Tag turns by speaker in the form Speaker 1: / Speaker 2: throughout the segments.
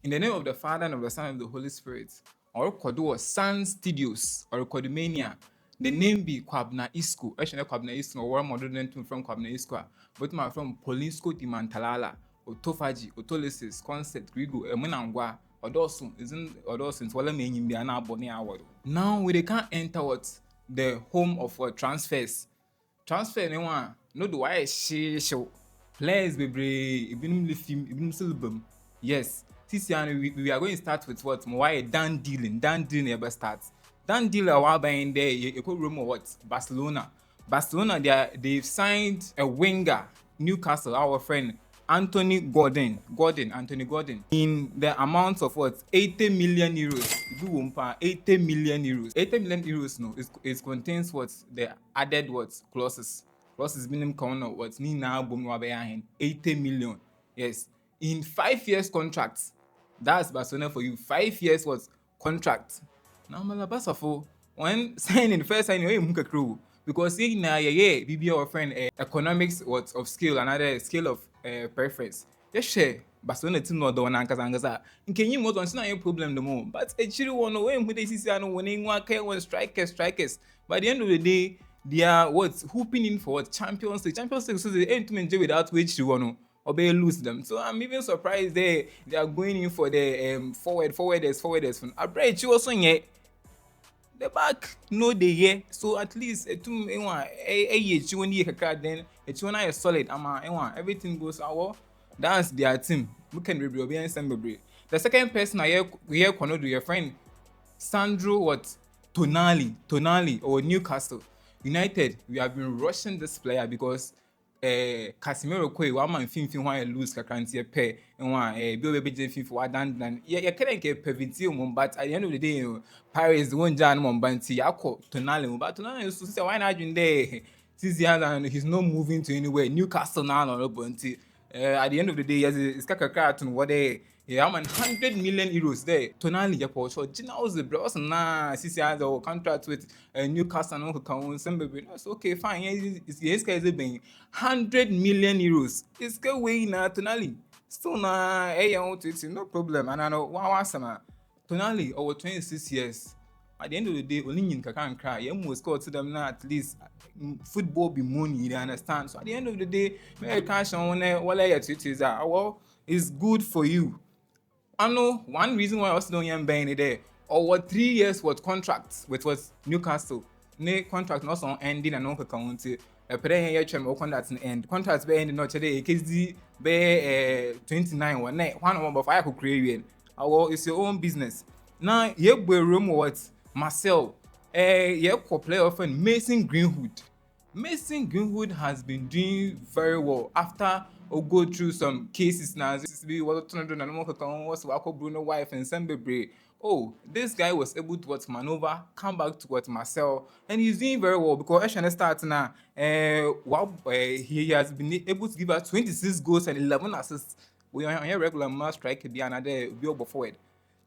Speaker 1: In the name of the Father and of the Son and of the Holy Spirit. Or Kodo Sun Studios or Kodimania. The name be Kobina Isco. Actually, Kobina Isco or modern from Kobina Isco. But my from Polisco di Mantalala, Otofaji, Otolysis, Concept, Grigo, Emunangwa, Odosun, isn't Odosun, Walla Main be an abonne hour. Now we can't enter what the home of what transfers. Transfer anyone, no do I show. Players bebree ebinom le film ebinom so lebam. Yes, this year we are going to start with what why Dan dealing ever start. Dan deal a while back there you could rumor what Barcelona they've signed a winger Newcastle, our friend Anthony Gordon in the amount of what 80 million euros. 80 million euros. 80 million euros no is contains what the added what clauses. Clauses minimum count what ni na bom wa 80 million. Yes. In 5 years contracts. That's Barcelona for you. 5 years what contract. Now Malabasafo when signing first signing you muka crew because in na BB our friend economics what of skill another scale of preference. Yes share Barcelona team no do na nkasa nke nyi mo don na problem no more but echiri one no when they see no when nwa kai one strikers by the end of the day they are what hooping in for what Champions League so they aim to enjoy without which you want or they lose them. So I'm even surprised they are going in for the forwarders from Abrech also yet the back no dey here so at least etum enwa echi when you kakra then echi na solid ama enwa everything goes our that's their team we can review obi and the second person I hear kono do your friend Sandro what Tonali or Newcastle United. We have been rushing this player because Casemiro koi one man fin why lose kakrantie pe and be fin for dan you can't get peviti but at the end of the day you know, Paris won jan mon banti yako Tonali but Tonali is to say why not in there this year and he's not moving to anywhere. Newcastle now no bunti at the end of the day it's kakaka what they yeah, I'm 100 million euros there. Tonali, yeah, for sure. Gina was the bros na CC has a contract with Newcastle and who can some baby. That's okay, fine. Yes, guys, it being 100 million euros. It's go way na Tonali. So na, hey, I want to no problem. And I know one sama. Tonali over 26 years. At the end of the day, only in Kakan cry. You must go to them now at least. Football be money, you understand. So at the end of the day, me cash on what I is that well, it's good for you. I know one reason why I also don't young Benny there. Or what 3 years what contracts with was Newcastle. Ne contract not on ending and no county. A pray here chem contracts end. Contracts be ending not today. KZ be 29 one of I could create. It's your own business. Now you be room what Marcel you player friend Mason Greenwood. Mason Greenwood has been doing very well after go through some cases now. This be what was Bruno wife and Sembebre. Oh, this guy was able to what maneuver, come back to what Marcel, and he's doing very well because Ashton starts now. He has been able to give us 26 goals and 11 assists. We are on a regular match strike be another be forward.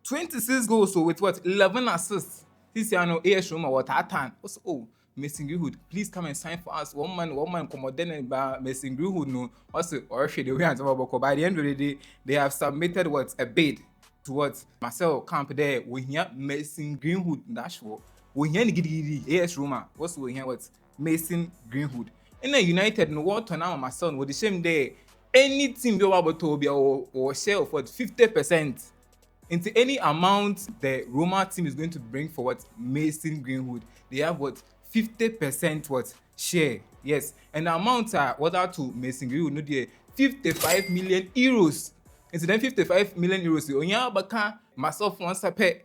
Speaker 1: 26 goals so with what 11 assists. This year no AS Roma what time. Also, oh, Mason Greenwood, please come and sign for us. One man come on then by Mason Greenwood no. Also, or the way and by the end of the day, they have submitted what a bid towards Marcel Camp there. We hear Mason Greenwood Nashville. We hear the AS Roma. Also, we hear what Mason Greenwood. In the United no what now Marcel with the same day. Any team be able to be or share of what 50%. Into any amount the Roma team is going to bring for what Mason Greenwood, they have what 50% what share. Yes, and the amount are what to Mason Greenwood no dey 55 million euros. Into then 55 million euros onya baka myself once pay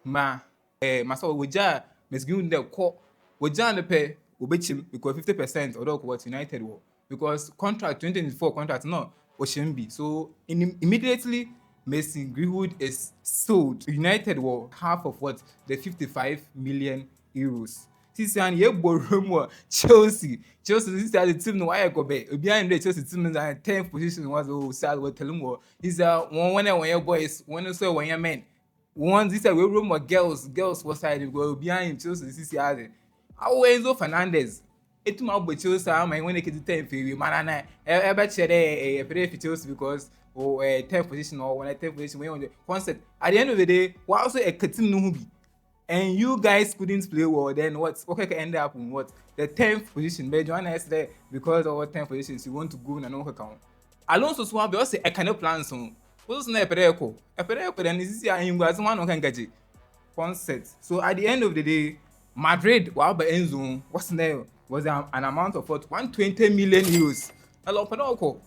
Speaker 1: ma myself woja Mason Greenwood dey call woja no pay obechim because 50% or what United will because contract 2024 contract no Oshimbi. So immediately Mason Greenwood is sold. United were half of what the 55 million euros. This year, you borrow Chelsea. Chelsea this is the team no why go be. Behind the Chelsea team in 10th position was oh sad what tell him is one when your boys when so when your men. One this year we room girls was side go behind Chelsea this year. Enzo Fernandez. Etu ma bo Chelsea am when they get 10 for we man na e be chere e play for Chelsea because or 10th position or when 10th position when on the concept. At the end of the day, we also a team no be. And you guys couldn't play well, then what? Okay, can end up in what? The 10th position. But Joanna is there because of our 10th positions. You want to go and no account. Alonso so have also a kind of plan so. What's na Epereko? Epereko then is here in guys one can get it. Concept. So at the end of the day, Madrid were by Enzo. What's there was an amount of what 120 million euros. A lot of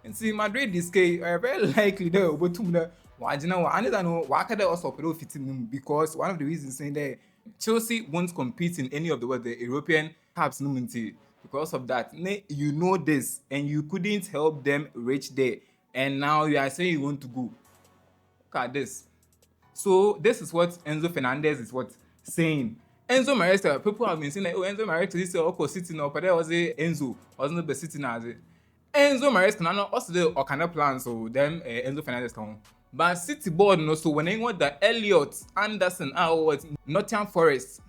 Speaker 1: and see Madrid this case very likely there but to the wajina wa another no wakada also pero fitting because one of the reasons saying that Chelsea won't compete in any of the European cups no because of that. You know this and you couldn't help them reach there and now you are saying you want to go. Look at this. So this is what Enzo Fernandez is what saying. Enzo Maresca, people have been saying that, oh, Enzo Maresca is also sitting up, but there was a Enzo wasn't the sitting as it. Enzo Maresca now also the Okana plan, so them Enzo Fernandez come. But City board no so when they want the Elliot Anderson what Nottingham Forest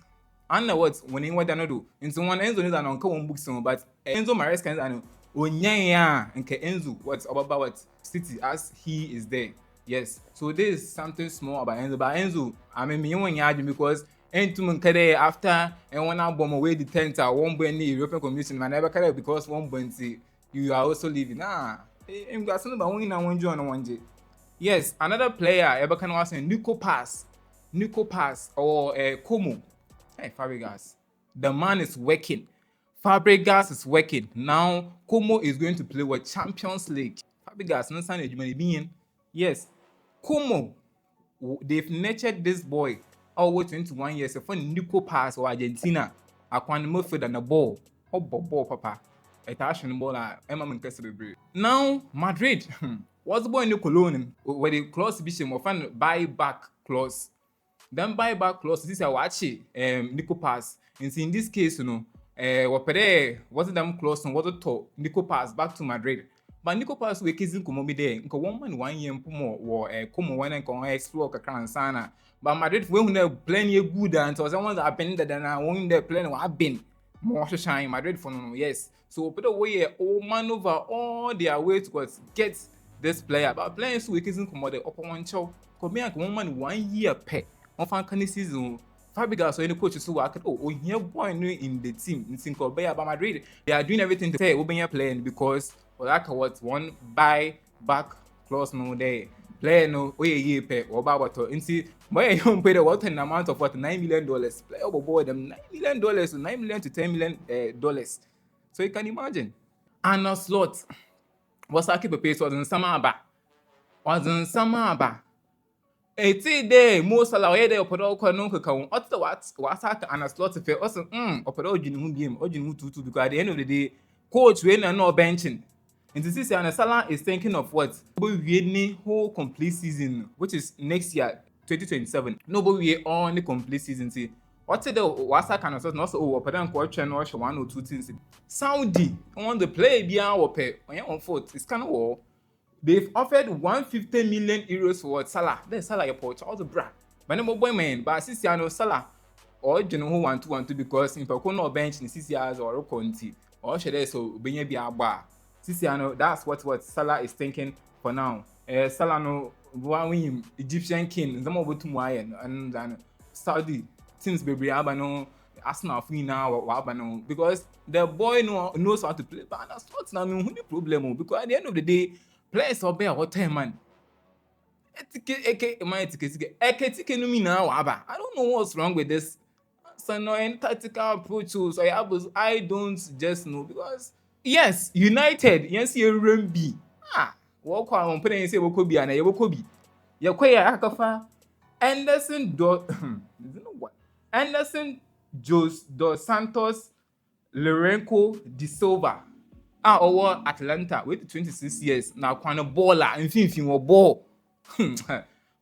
Speaker 1: and what when they want to do. And so one Enzo is an uncle one book soon, but Enzo Maresca is an Onyanya and Enzo what's about what City as he is there. Yes, so this is something small about Enzo. But Enzo, I mean, me one yard because Entum Kade after and one album away the tent, one when the European Commission, and never carry because one Bunty, you are also leaving. I'm got something about one join one day. Yes, another player ever can was Nico Pass or Como. Hey, Fabregas, the man is working. Fabregas is working now. Como is going to play with Champions League. Fabregas, no sign of being. Yes, Como, they've nurtured this boy over 21 years. For Nico Pass or Argentina, I can't move further than the ball. Oh, ball, papa. Attaching ball, Emma Mancastle. Now, Madrid, what's the boy in the Cologne? Where the clause bishop of an buyback clause. Then buyback clause, this is a watch Nico Pass. And in this case, you know, what's the damn clause and what the talk? Nico Pass back to Madrid. But Nico Pass we kissing come be there. Nko 1 man 1 year more or come when and can explore kakran sana. But Madrid when they plenty good and so someone that been that and when they plan what been more shine Madrid for no yes. So put away all man over all their way to get this player. But players we kissing come the upper one show. Come here 1 man 1 year pay. On fan can season. Fabregas or any coaches who are here boy in the team in Sinkobeya but Madrid they are doing everything to say Obenya playing because like what one buy back clause no there player no ye pay or about to see why you don't pay the what an amount of what $9 million play over board them $9 million to $9 million to $10 million so you can imagine. And a slot was I keep a pace wasn't summer eti de mo sala we de opodo ko no kaka won otte what and a slot fe also opodo odwini hu biem odwini hu tutu because at the end of the day coach we na no benching. And this is Salah is thinking of what? We whole complete season, which is next year, 2027. Nobody we on the complete season. See, what's the Wasa kind of stuff? Not so but then coach and watch 1 or 2 things. Saudi on the play beyond or pay on foot. It's kind of war. They've offered 150 million euros for what Salah. Then Salah your porch all the bra. But no boy man, but since you know Salah or you know who want to because in Pacono bench in 6 years or Conti or should I so be a bar. Sisiano, that's what Salah is thinking for now. Salah no one Egyptian king, some of to and Saudi teams baby abano Arsenal free now or abano because the boy knows how to play. But that's not now the problem because at the end of the day, players are better what time man. I don't know what's wrong with this. So no tactical approach. So I don't just know because. Yes, United, yes, you're Rumbi. Walk on putting say Wokobi and Wokobi. Yakwaya Akafa, Anderson what? Anderson dos Santos Lorenco de Silva. Over Atlanta with 26 years. Now, kind of baller, and thinking or ball.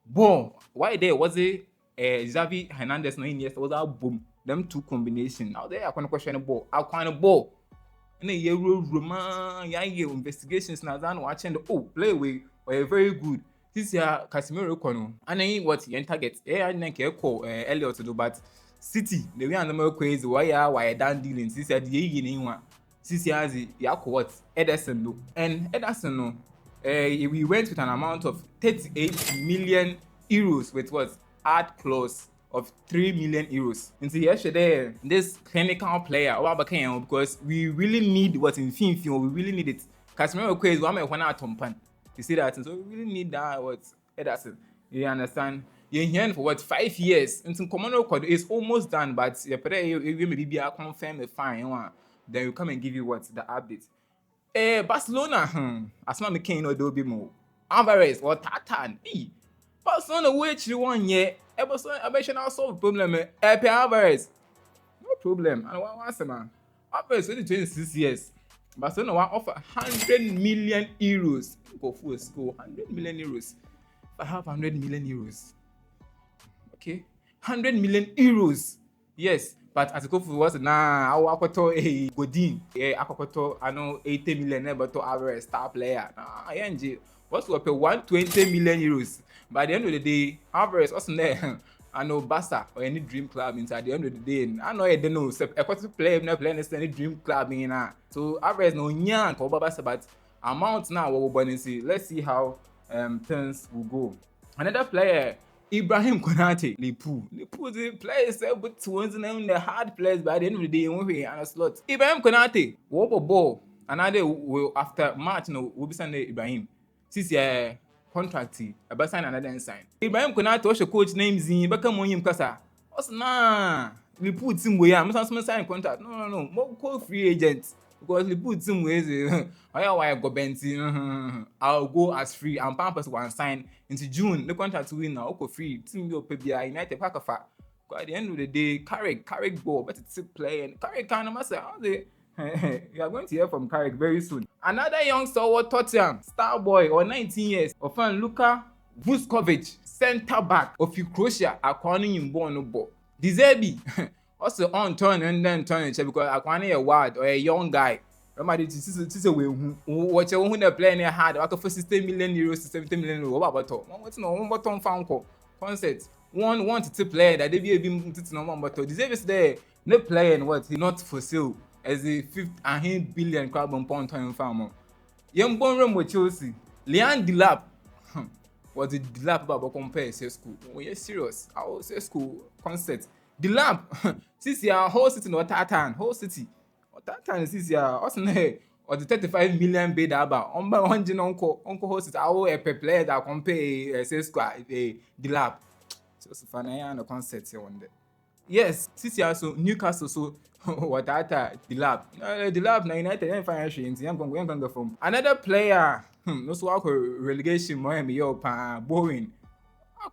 Speaker 1: Ball. Why there was a Xavi Hernandez 9 years was a boom. Them two combination. Now there I can question a ball. I kind of ball. And a Roman investigations now than watching the play away or very good. This year Casemiro Kono. And then what he target. I didn't call Elliot to do, but City, the way and the more crazy why done dealings. This year the one. This year the what Ederson do. And Ederson no. We went with an amount of 38 million euros with what add clause of 3 million euros. Until yesterday, this clinical player because we really need what in film, we really need it. Casemiro is one out Tompan. You see that, so we really need that. What that's it. You understand? You're here for what 5 years. Until common code is almost done, but you maybe be confirm a fine. Then we come and give you what the update. Barcelona, as not making no do be more. Alvarez or Tatan. Barcelona which you want yet? Barcelona solve problem. Alvarez, no problem. And what was man? Alvarez 26 years. Barcelona want offer 100 million euros. Go for school 100 million euros. If I have 100 million euros, okay, 100 million euros. Yes. But as a couple was na akoto Godin akoto ano 80 million but to average star player. Nah, what's to pay 120 million euros. By the end of the day, average also there. I know Barca or any dream club inside the end of the day. I know I don't know. A quarter player not playing any dream club in so average no nyan ko Barca, but amount now what we're see. Let's see how things will go. Another player. Ibrahim Konate, Liverpool the players but ones in the hard players by the end of the day we and a slot. Ibrahim Konate, what ball another will after March will be Sunday Ibrahim. Since contract about sign another sign. Ibrahim Konate was a coach named Zin Beckham Moyim Kasa. What's nah Liverpool team we are must sign contract. No, more call free agents. Because Liverpool team ways I go Benty, I'll go as free and Pampers one sign into June. The contract win now, free. Team will pay United Pack of at the end of the day, Carrick ball, better to play and Carrick kind of master. You are going to hear from Carrick very soon. Another youngster or Tottenham, star boy or 19 years, of fan Luka Vuskovic, centre back of Croatia, acquiring him born no ball. Deserbi. Also on turn and then turn because I can't a word or a young guy. Remember this is a way what you want to play in hard. I for 60 million euros to 70 million euros. What about what's no one button found concept. One want to play that they be able to no one but this is there. No playing what he not for sale as a 5 billion carbon pound time farmer. Young born room with Chelsea. Leon Delap. What the Delap about compare say school? Oh, you're serious. I will say school concept. The lamp, since your whole city no Tatan, whole city. Or Tatan since your also or the 35 million bid about on by one uncle whole city. I will a player that compare say squad the lap. So funny and the concept here one day. Yes, since you also Newcastle so what the lap. The lap na United and financial in I'm going from another player. No so relegation more me up boring.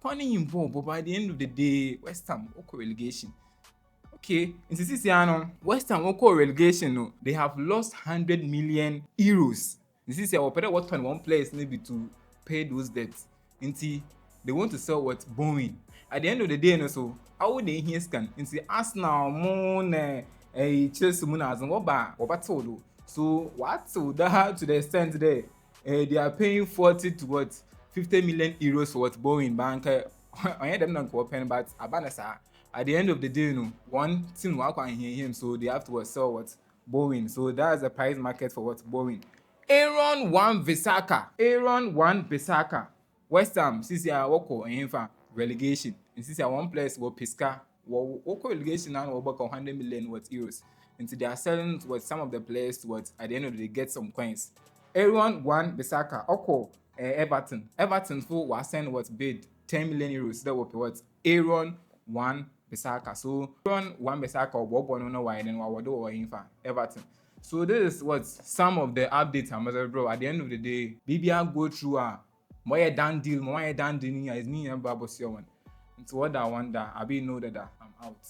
Speaker 1: I'm involved, but by the end of the day, West Ham will relegation. Okay, in this year, West Ham will relegation. No, they have lost 100 million euros. This is what one place maybe to pay those debts. Until they want to sell what Bowen. At the end of the day, so how would they hear scan? Until Arsenal, Moon, Chelsea, Moon, as what told. So what so that to the extent there, they are paying 40 to what? 50 million euros for what Bowen bank. I had them not open, but at the end of the day, one team will hear him, so they have to sell what Bowen. So that's the price market for what Bowen. Aaron Wan-Bissaka. West Ham, since you are Woko and relegation, and since you are one place where Pisca, Woko relegation now will work 100 million euros. And so they are selling what some of the players what at the end of the day get some coins. Aaron Wan-Bissaka, Oko. Everton for was send what bid 10 million euros. That will be what Aaron Wan-Bissaka. So Aaron Wan-Bissaka or Bobo no why then what do or in Everton. So this is what some of the updates I'm bro. At the end of the day, BBR go through more done deal is me and Babo one. It's what I wonder. I be know that I'm out.